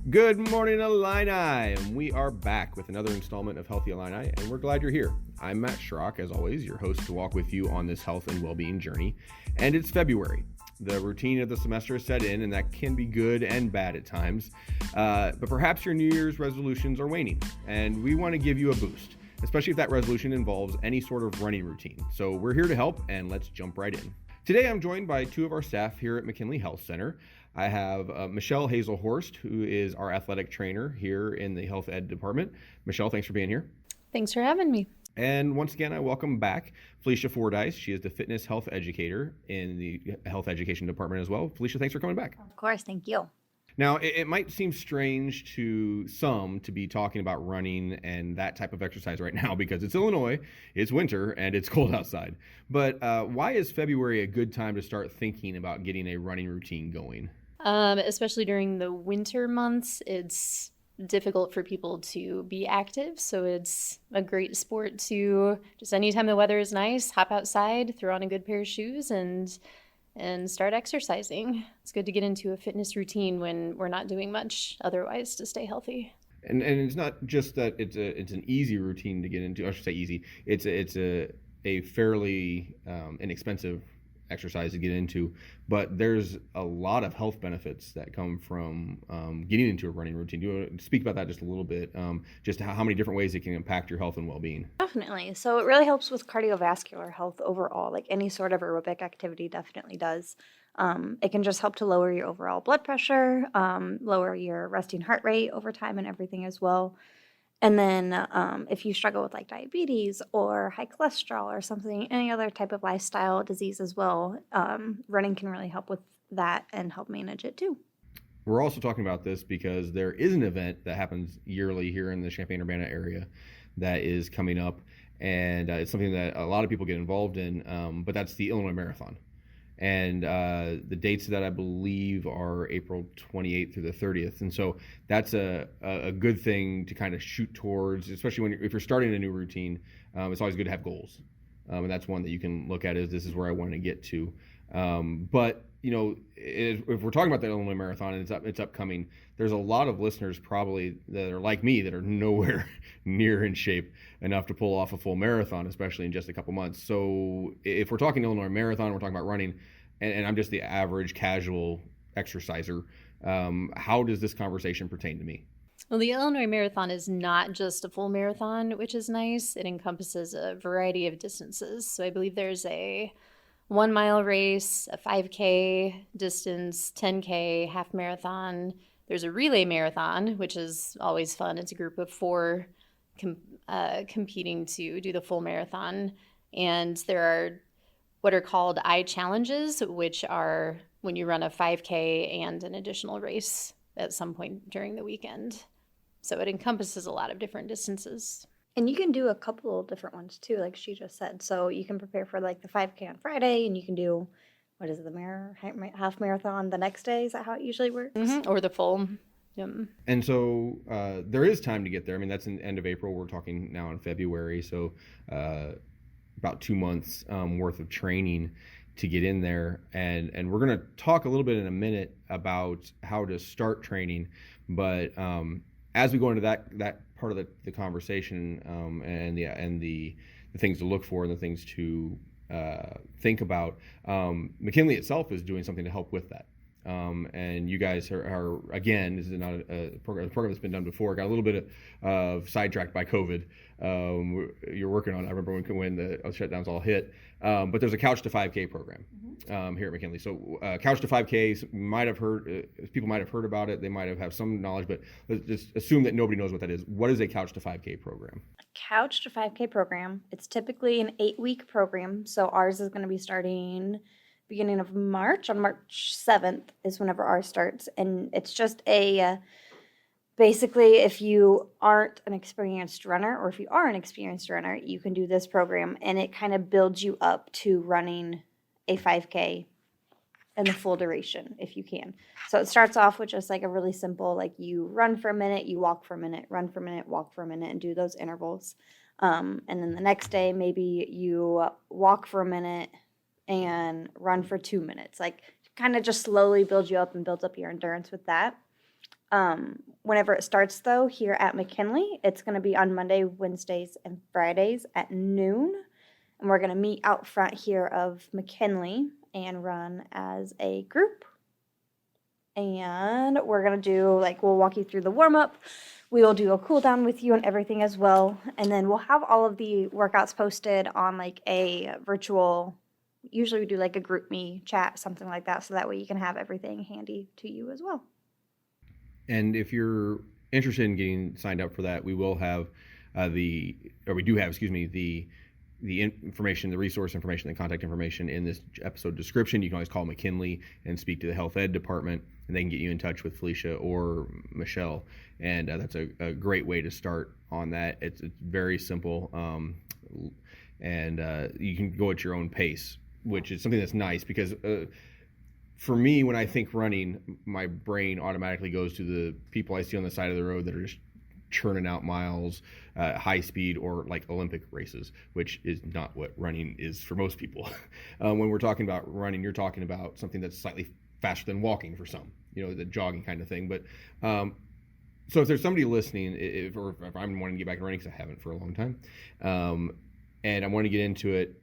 Good morning, Illini, and we are back with another installment of Healthy Illini, and we're glad you're here. I'm Matt Schrock, as always, your host to walk with you on this health and well-being journey, and it's February. The routine of the semester is set in, and that can be good and bad at times, but perhaps your New Year's resolutions are waning, and we want to give you a boost, especially if that resolution involves any sort of running routine. So we're here to help, and let's jump right in. Today, I'm joined by two of our staff here at McKinley Health Center. I have Michelle Hasselhorst, who is our athletic trainer here in the health ed department. Michelle, thanks for being here. Thanks for having me. And once again, I welcome back Felicia Fordyce. She is the Fitness Health Educator in the health education department as well. Felicia, thanks for coming back. Of course, thank you. Now, it might seem strange to some to be talking about running and that type of exercise right now because it's Illinois, it's winter, and it's cold outside. But why is February a good time to start thinking about getting a running routine going? Especially during the winter months, it's difficult for people to be active. So it's a great sport to just anytime the weather is nice, hop outside, throw on a good pair of shoes and start exercising. It's good to get into a fitness routine when we're not doing much otherwise to stay healthy. And it's not just that it's an easy routine to get into. I should say easy. It's a fairly inexpensive exercise to get into, but there's a lot of health benefits that come from getting into a running routine. Do you want to speak about that just a little bit? Just how many different ways it can impact your health and well-being? Definitely. So it really helps with cardiovascular health overall. Like any sort of aerobic activity definitely does. It can just help to lower your overall blood pressure, lower your resting heart rate over time and everything as well. And then if you struggle with like diabetes or high cholesterol or something, any other type of lifestyle disease as well, running can really help with that and help manage it too. We're also talking about this because there is an event that happens yearly here in the Champaign-Urbana area that is coming up, and it's something that a lot of people get involved in, but that's the Illinois Marathon. And the dates of that, I believe, are April 28th through the 30th. And so that's a good thing to kind of shoot towards, especially if you're starting a new routine. It's always good to have goals. And that's one that you can look at as this is where I want to get to. But, you know, if we're talking about the Illinois Marathon and it's upcoming, there's a lot of listeners probably that are like me that are nowhere near in shape enough to pull off a full marathon, especially in just a couple months. So if we're talking Illinois Marathon, we're talking about running, and I'm just the average casual exerciser, how does this conversation pertain to me? Well, the Illinois Marathon is not just a full marathon, which is nice. It encompasses a variety of distances. So I believe there's a 1 mile race, a 5K distance, 10K, half marathon. There's a relay marathon, which is always fun. It's a group of 4 competing to do the full marathon. And there are what are called I challenges, which are when you run a 5K and an additional race at some point during the weekend. So it encompasses a lot of different distances. And you can do a couple different ones too, like she just said. So you can prepare for like the 5K on Friday, and you can do, what is it, the half marathon the next day? Is that how it usually works? Mm-hmm. Or the full. Yep. And so there is time to get there. I mean, that's in the end of April. We're talking now in February. So about 2 months worth of training to get in there. And we're going to talk a little bit in a minute about how to start training. But as we go into that part of the conversation and the things to look for and the things to think about, McKinley itself is doing something to help with that. And you guys are again, this is not a program that's been done before. Got a little bit of sidetracked by COVID. You're working on it. I remember when the shutdowns all hit. But there's a Couch to 5K program here at McKinley. So Couch to 5K, people might have heard about it. They might have some knowledge, but let's just assume that nobody knows what that is. What is a Couch to 5K program? A Couch to 5K program. It's typically an 8-week program. So ours is going to be starting beginning of March. On March 7th is whenever ours starts. And it's just basically, if you aren't an experienced runner, or if you are an experienced runner, you can do this program, and it kind of builds you up to running a 5K in the full duration, if you can. So it starts off with just like a really simple, like you run for a minute, you walk for a minute, run for a minute, walk for a minute, and do those intervals. And then the next day, maybe you walk for a minute and run for 2 minutes. Like kind of just slowly build you up and builds up your endurance with that. Whenever it starts, though, here at McKinley, it's going to be on Monday, Wednesdays, and Fridays at noon. And we're going to meet out front here of McKinley and run as a group. And we're going to do, we'll walk you through the warm-up. We will do a cool down with you and everything as well. And then we'll have all of the workouts posted on, a virtual, usually we do, a group me chat, something like that, so that way you can have everything handy to you as well. And if you're interested in getting signed up for that, we will have the information, the resource information, the contact information in this episode description. You can always call McKinley and speak to the health ed department, and they can get you in touch with Felicia or Michelle. And that's a great way to start on that. It's very simple, and you can go at your own pace, which is something that's nice because for me, when I think running, my brain automatically goes to the people I see on the side of the road that are just churning out miles, high speed, or Olympic races, which is not what running is for most people. When we're talking about running, you're talking about something that's slightly faster than walking for some, the jogging kind of thing. But so if there's somebody listening, if I'm wanting to get back to running, because I haven't for a long time, and I want to get into it,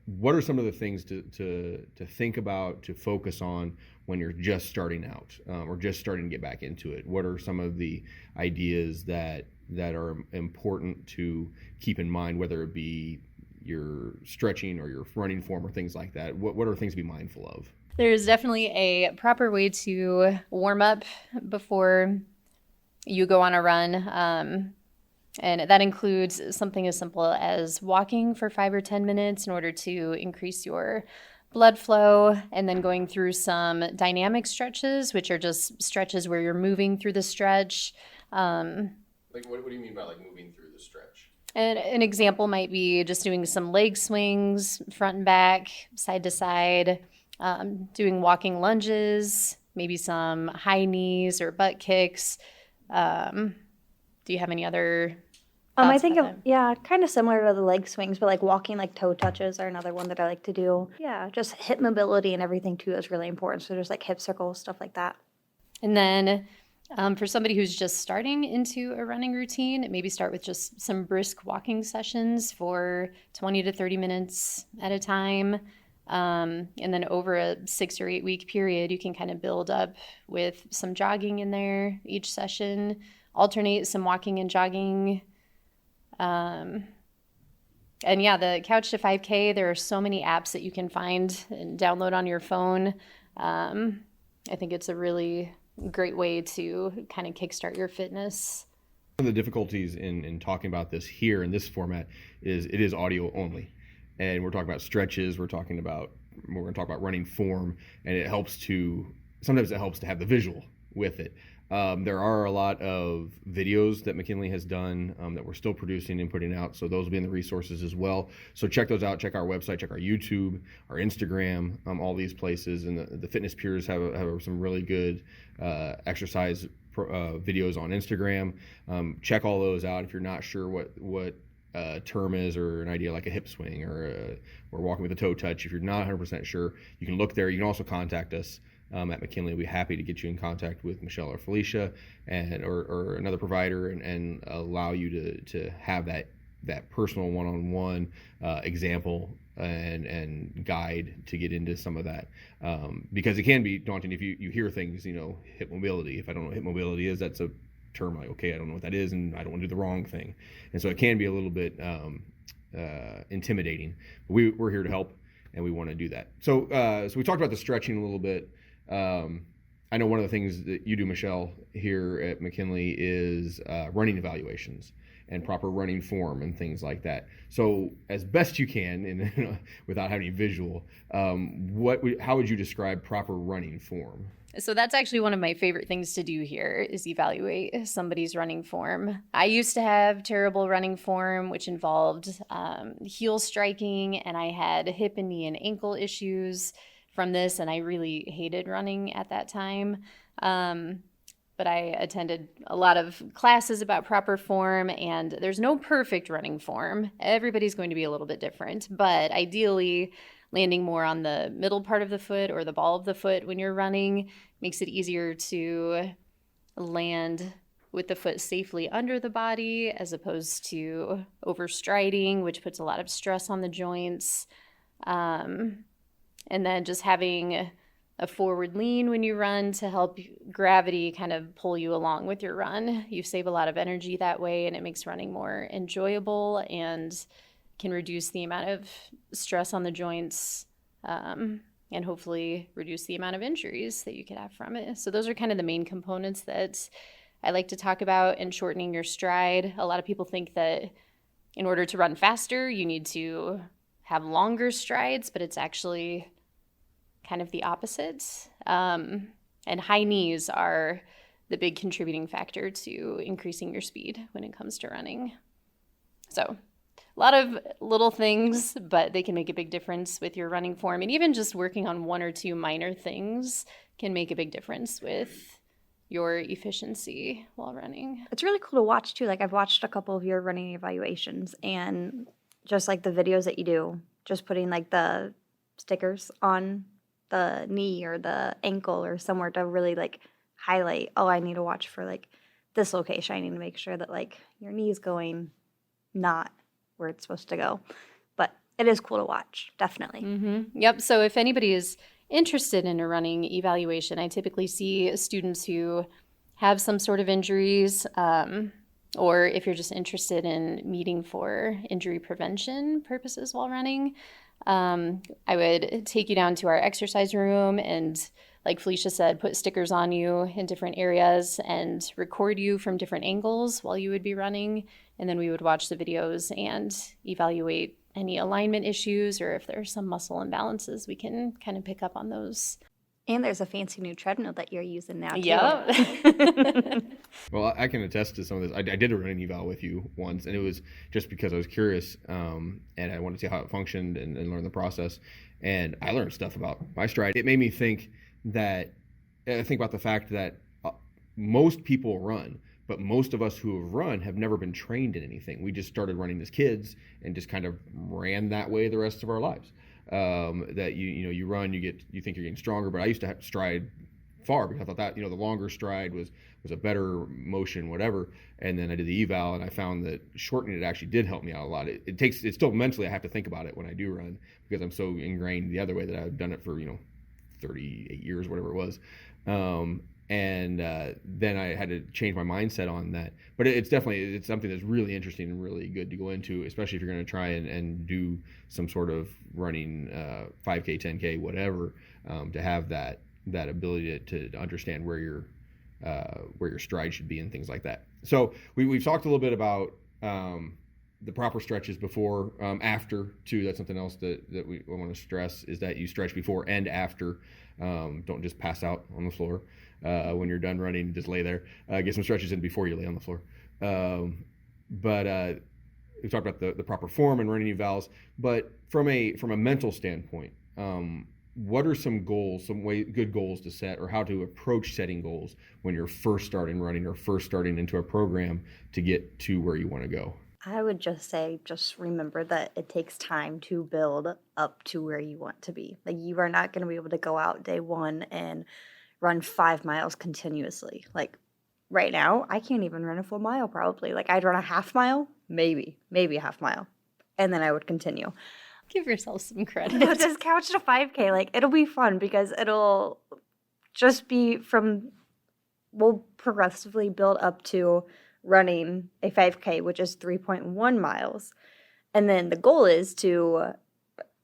what are some of the things to think about, to focus on when you're just starting out or just starting to get back into it? What are some of the ideas that are important to keep in mind, whether it be your stretching or your running form or things like that? What are things to be mindful of? There's definitely a proper way to warm up before you go on a run. And that includes something as simple as walking for 5 or 10 minutes in order to increase your blood flow, and then going through some dynamic stretches, which are just stretches where you're moving through the stretch. What do you mean by moving through the stretch? And an example might be just doing some leg swings, front and back, side to side, doing walking lunges, maybe some high knees or butt kicks. Do you have any other I think kind of similar to the leg swings, but walking toe touches are another one that I like to do. Yeah, just hip mobility and everything too is really important. So there's hip circles, stuff like that. And then for somebody who's just starting into a running routine, maybe start with just some brisk walking sessions for 20 to 30 minutes at a time. And then over a 6 or 8 week period, you can kind of build up with some jogging in there each session, alternate some walking and jogging. And the Couch to 5K, there are so many apps that you can find and download on your phone. I think it's a really great way to kind of kickstart your fitness. One of the difficulties in talking about this here in this format is it is audio only. And we're talking about stretches, we're going to talk about running form, and sometimes it helps to have the visual with it. There are a lot of videos that McKinley has done that we're still producing and putting out, so those will be in the resources as well. So check those out. Check our website, check our YouTube, our Instagram, all these places. And the Fitness Peers have some really good exercise videos on Instagram. Check all those out if you're not sure what term is, or an idea like a hip swing or walking with a toe touch. If you're not 100% sure, you can look there. You can also contact us at McKinley. We'll be happy to get you in contact with Michelle or Felicia or another provider and allow you to have that personal one-on-one example and guide to get into some of that, because it can be daunting if you hear things, hip mobility. If I don't know what hip mobility is, that's a term okay, I don't know what that is, and I don't want to do the wrong thing, and so it can be a little bit intimidating. But we're here to help, and we want to do that. So we talked about the stretching a little bit. I know one of the things that you do, Michelle, here at McKinley is running evaluations and proper running form and things like that. So as best you can, and without having any visual, how would you describe proper running form? So that's actually one of my favorite things to do here is evaluate somebody's running form. I used to have terrible running form, which involved heel striking, and I had hip and knee and ankle issues from this, and I really hated running at that time. But I attended a lot of classes about proper form, and there's no perfect running form. Everybody's going to be a little bit different, but ideally landing more on the middle part of the foot or the ball of the foot when you're running makes it easier to land with the foot safely under the body as opposed to overstriding, which puts a lot of stress on the joints. And then just having a forward lean when you run to help gravity kind of pull you along with your run. You save a lot of energy that way, and it makes running more enjoyable and can reduce the amount of stress on the joints, and hopefully reduce the amount of injuries that you could have from it. So those are kind of the main components that I like to talk about in shortening your stride. A lot of people think that in order to run faster, you need to have longer strides, but it's actually kind of the opposite. And high knees are the big contributing factor to increasing your speed when it comes to running. So a lot of little things, but they can make a big difference with your running form. And even just working on one or two minor things can make a big difference with your efficiency while running. It's really cool to watch too. Like I've watched a couple of your running evaluations, and just like the videos that you do, just putting like the stickers on the knee or the ankle or somewhere to really like highlight, oh, I need to watch for like this location. I need to make sure that like your knee is going not where it's supposed to go. But it is cool to watch, definitely. Mm-hmm. Yep. So if anybody is interested in a running evaluation, I typically see students who have some sort of injuries, or if you're just interested in meeting for injury prevention purposes while running, I would take you down to our exercise room and, like Felicia said, put stickers on you in different areas and record you from different angles while you would be running. And then we would watch the videos and evaluate any alignment issues, or if there's some muscle imbalances, we can kind of pick up on those. And there's a fancy new treadmill that you're using now, too. Yeah. Well, I can attest to some of this. I did a running eval with you once, and it was just because I was curious, and I wanted to see how it functioned and learn the process. And I learned stuff about my stride. It made me think about the fact that most people run, but most of us who have run have never been trained in anything. We just started running as kids and just kind of ran that way the rest of our lives. That you run, you think you're getting stronger, but I used to have to stride far because I thought that the longer stride was a better motion, whatever. And then I did the eval, and I found that shortening it actually did help me out a lot. It's still mentally I have to think about it when I do run because I'm so ingrained the other way that I've done it for 38 years, whatever it was. And then I had to change my mindset on that. But it's something that's really interesting and really good to go into, especially if you're going to try and do some sort of running 5K, 10K, whatever, to have that ability to understand where your stride should be and things like that. So we've talked a little bit about the proper stretches before, after too. That's something else that we want to stress is that you stretch before and after. Don't just pass out on the floor. When you're done running, just lay there. Get some stretches in before you lay on the floor. But we talked about the proper form and running evals. But from a mental standpoint, what are some goals, good goals to set, or how to approach setting goals when you're first starting running or first starting into a program to get to where you want to go? I would just say, just remember that it takes time to build up to where you want to be. Like, you are not going to be able to go out day one and run 5 miles continuously. Like, right now, I can't even run a full mile probably. Like, I'd run a half mile, maybe a half mile, and then I would continue. Give yourself some credit. But this couch to 5K, like, it'll be fun because it'll just be we'll progressively build up to running a 5K, which is 3.1 miles. And then the goal is to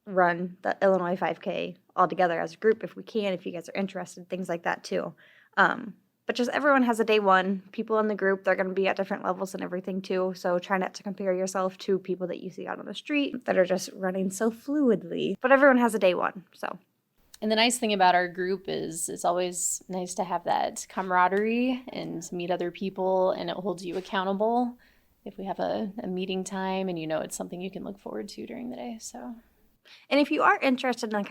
run the Illinois 5K all together as a group if we can, if you guys are interested, things like that too. But just everyone has a day one. People in the group, they're going to be at different levels and everything too. So try not to compare yourself to people that you see out on the street that are just running so fluidly. But everyone has a day one, so. And the nice thing about our group is it's always nice to have that camaraderie and meet other people, and it holds you accountable if we have a meeting time and it's something you can look forward to during the day. So, and if you are interested in the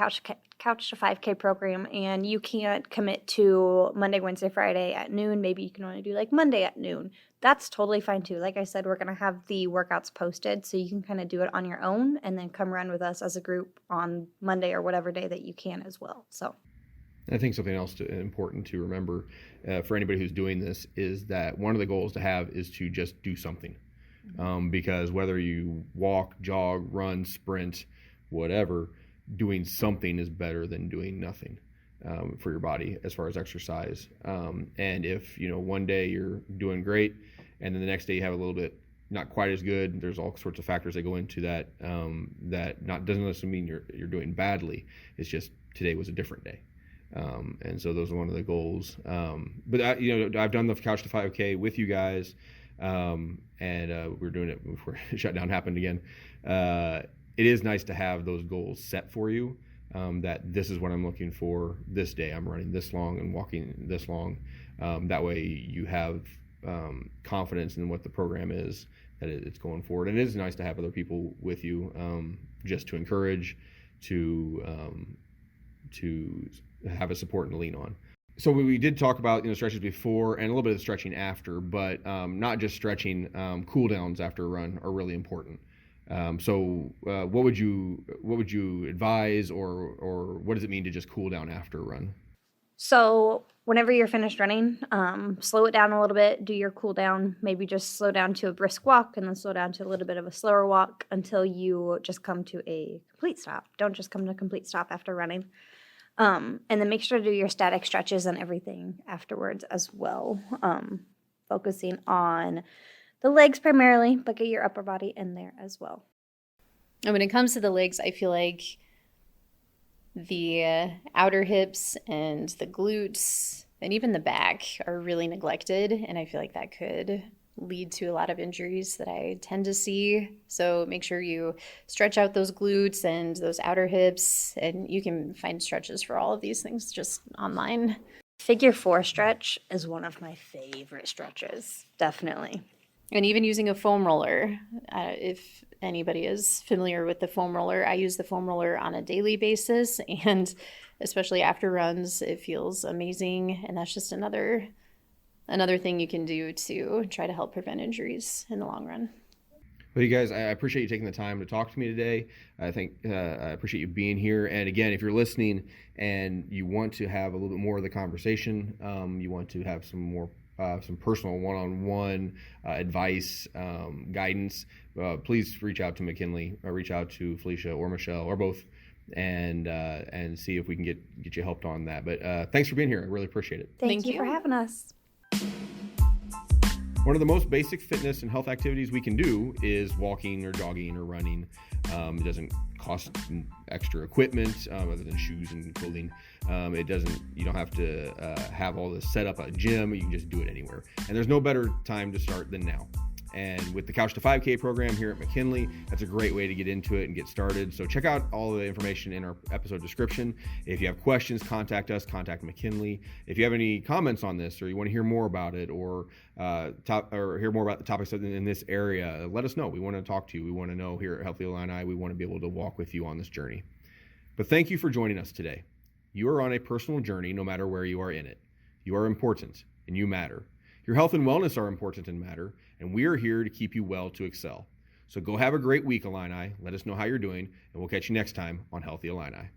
Couch to 5K program and you can't commit to Monday, Wednesday, Friday at noon, maybe you can only do like Monday at noon. That's totally fine too. Like I said, we're going to have the workouts posted so you can kind of do it on your own and then come run with us as a group on Monday or whatever day that you can as well. So, And I think something else important to remember for anybody who's doing this is that one of the goals to have is to just do something. Because whether you walk, jog, run, sprint, whatever, doing something is better than doing nothing for your body as far as exercise. And if, one day you're doing great and then the next day you have a little bit not quite as good, there's all sorts of factors that go into that, doesn't necessarily mean you're doing badly. It's just today was a different day. And so those are one of the goals. But I've done the Couch to 5K with you guys, and we're doing it before shutdown happened again. It is nice to have those goals set for you, that this is what I'm looking for this day. I'm running this long and walking this long. That way you have confidence in what the program is, that it's going forward. And it is nice to have other people with you, just to encourage, to have a support and to lean on. So we did talk about stretches before and a little bit of stretching after, but not just stretching. Cool downs after a run are really important. So what would you advise, or what does it mean to just cool down after a run? So whenever you're finished running, slow it down a little bit, do your cool down, maybe just slow down to a brisk walk and then slow down to a little bit of a slower walk until you just come to a complete stop. Don't just come to a complete stop after running. And then make sure to do your static stretches and everything afterwards as well. Focusing on the legs primarily, but get your upper body in there as well. And when it comes to the legs, I feel like the outer hips and the glutes and even the back are really neglected. And I feel like that could lead to a lot of injuries that I tend to see. So make sure you stretch out those glutes and those outer hips, and you can find stretches for all of these things just online. Figure 4 stretch is one of my favorite stretches, definitely. And even using a foam roller, if anybody is familiar with the foam roller, I use the foam roller on a daily basis, and especially after runs, it feels amazing. And that's just another thing you can do to try to help prevent injuries in the long run. Well, you guys, I appreciate you taking the time to talk to me today. I think I appreciate you being here. And again, if you're listening and you want to have a little bit more of the conversation, you want to have some personal one-on-one advice, guidance, please reach out to McKinley, or reach out to Felicia or Michelle or both, and see if we can get you helped on that. But thanks for being here. I really appreciate it. Thank you for having us. One of the most basic fitness and health activities we can do is walking or jogging or running. It doesn't cost extra equipment other than shoes and clothing. You don't have to have all this set up at a gym. You can just do it anywhere. And there's no better time to start than now. And with the Couch to 5K program here at McKinley, that's a great way to get into it and get started. So check out all the information in our episode description. If you have questions, contact us, contact McKinley. If you have any comments on this, or you want to hear more about it, or hear more about the topics in this area, let us know. We want to talk to you. We want to know here at Healthy Illini. We want to be able to walk with you on this journey. But thank you for joining us today. You are on a personal journey no matter where you are in it. You are important and you matter. Your health and wellness are important and matter, and we are here to keep you well to excel. So go have a great week, Illini. Let us know how you're doing, and we'll catch you next time on Healthy Illini.